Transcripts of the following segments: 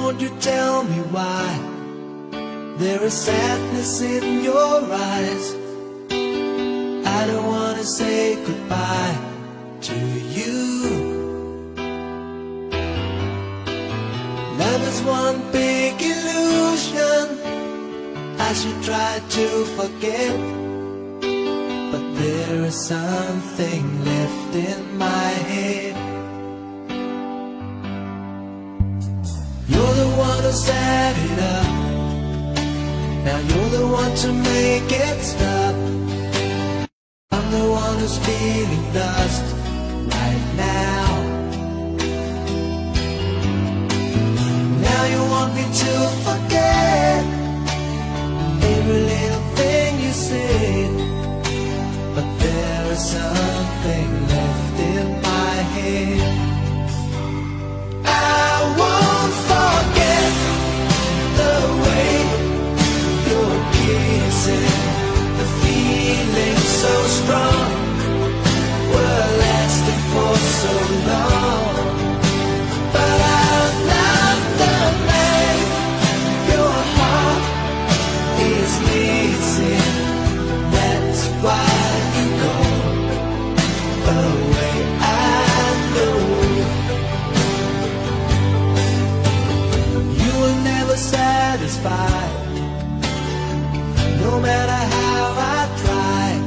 won't you tell me why there is sadness in your eyes? I don't wanna say goodbye to you. Love is one big illusion I should try to forget, but there is something left in my head. You're the one who set it up, now you're the one to make it stop. I'm the one who's feeling lost right now. Now you want me to forget every little thing you said, but there is something left in my head. I won't forget the way you're kissing, the feeling so strong, were lasting for so long. But I'm not the man your heart is missing. That's why you go away. I know you were never satisfied, no matter how I tried.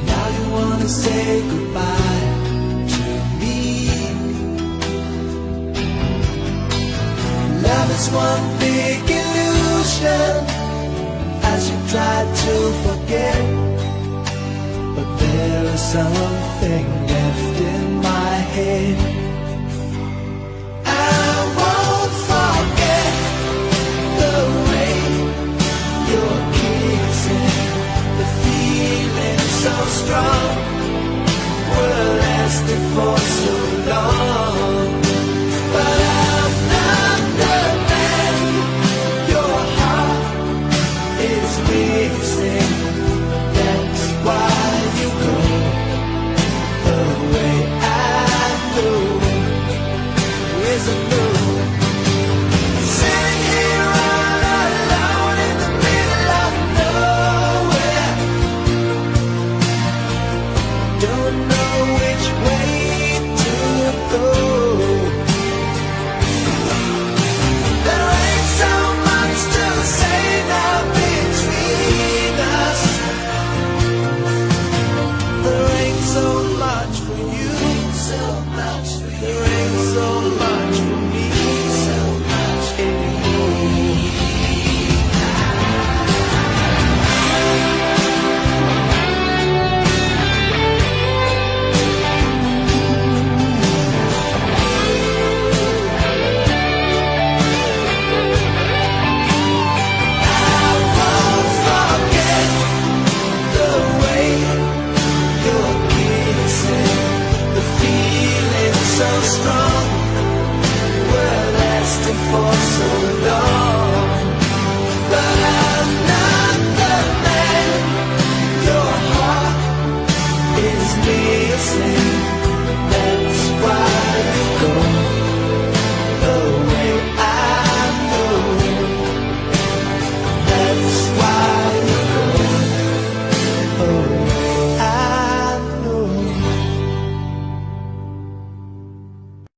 Now you wanna say goodbye to me. Love is one big illusion I should try to forget, but there is something left in my head.